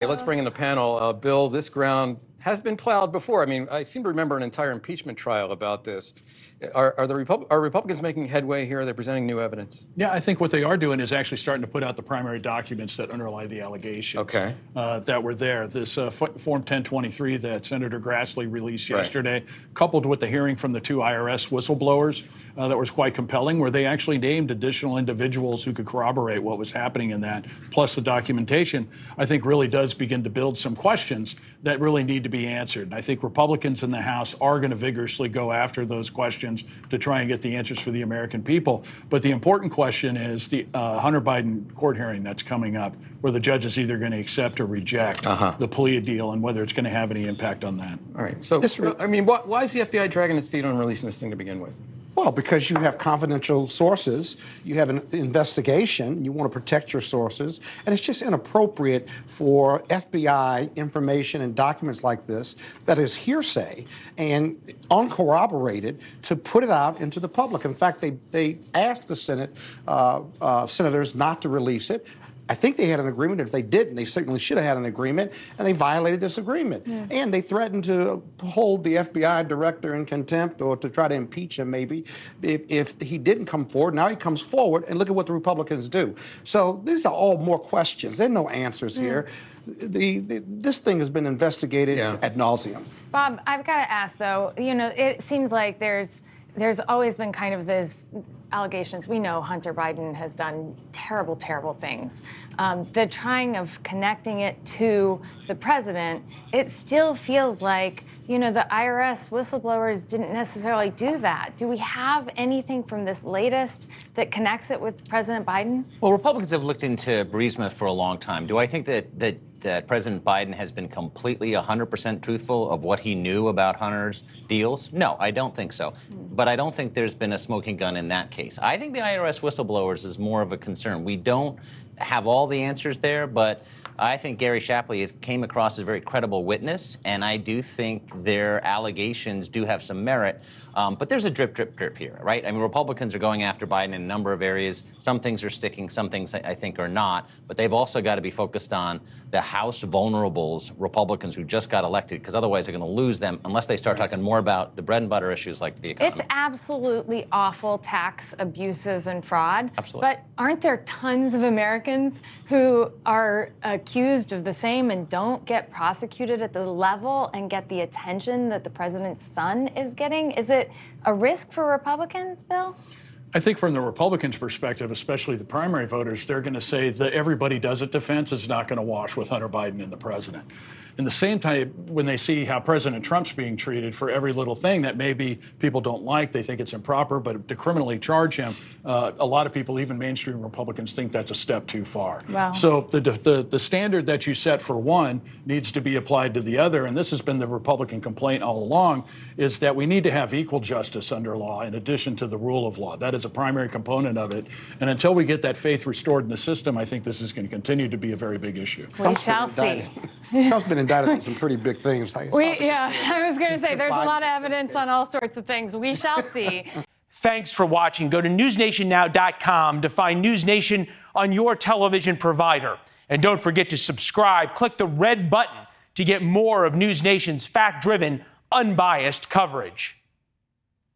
Hey, let's bring in the panel. Bill, this ground has been plowed before. I mean, I seem to remember an entire impeachment trial about this. Are Republicans making headway here? Are they presenting new evidence? Yeah, I think what they are doing is actually starting to put out the primary documents that underlie the allegations that were there. This Form 1023 that Senator Grassley released yesterday, coupled with the hearing from the two IRS whistleblowers that was quite compelling, where they actually named additional individuals who could corroborate what was happening in that, plus the documentation, I think really does begin to build some questions that really need to be answered. And I think Republicans in the House are going to vigorously go after those questions to try and get the answers for the American people. But the important question is the Hunter Biden court hearing that's coming up, where the judge is either going to accept or reject the plea deal and whether it's going to have any impact on that. All right. So, I mean, why is the FBI dragging its feet on releasing this thing to begin with? Well, because you have confidential sources, you have an investigation, you want to protect your sources, and it's just inappropriate for FBI information and documents like this that is hearsay and uncorroborated to put it out into the public. In fact, they asked the Senate senators not to release it. I think they had an agreement. If they didn't, they certainly should have had an agreement, and they violated this agreement. Yeah. And they threatened to hold the FBI director in contempt or to try to impeach him maybe if he didn't come forward. Now he comes forward, and look at what the Republicans do. So these are all more questions. There are no answers here. This thing has been investigated ad nauseum. Bob, I've got to ask, though, you know, it seems like there's always been kind of this allegations. We know Hunter Biden has done terrible, terrible things. The trying of connecting it to the president, it still feels like, you know, the IRS whistleblowers didn't necessarily do that. Do we have anything from this latest that connects it with President Biden? Well, Republicans have looked into Burisma for a long time. Do I think that President Biden has been completely 100% truthful of what he knew about Hunter's deals? No, I don't think so. But I don't think there's been a smoking gun in that case. I think the IRS whistleblowers is more of a concern. We don't have all the answers there, but I think Gary Shapley came across as a very credible witness, and I do think their allegations do have some merit. But there's a drip, drip, drip here, right? I mean, Republicans are going after Biden in a number of areas. Some things are sticking, some things I think are not. But they've also got to be focused on the House vulnerables, Republicans who just got elected, because otherwise they're going to lose them unless they start talking more about the bread and butter issues like the economy. It's absolutely awful tax abuses and fraud. Absolutely. But aren't there tons of Americans who are accused of the same and don't get prosecuted at the level and get the attention that the president's son is getting? Is it a risk for Republicans, Bill? I think from the Republicans' perspective, especially the primary voters, they're going to say the everybody does it defense is not going to wash with Hunter Biden and the president. In the same time, when they see how President Trump's being treated for every little thing that maybe people don't like, they think it's improper, but to criminally charge him, a lot of people, even mainstream Republicans, think that's a step too far. Wow. So the standard that you set for one needs to be applied to the other, and this has been the Republican complaint all along, is that we need to have equal justice under law in addition to the rule of law. That is a primary component of it, and until we get that faith restored in the system, I think this is going to continue to be a very big issue. We shall see. Trump's been indicted on some pretty big things. I was going to say, there's a lot of evidence on all sorts of things. We shall see. Thanks for watching. Go to newsnationnow.com to find News Nation on your television provider. And don't forget to subscribe. Click the red button to get more of News Nation's fact-driven, unbiased coverage.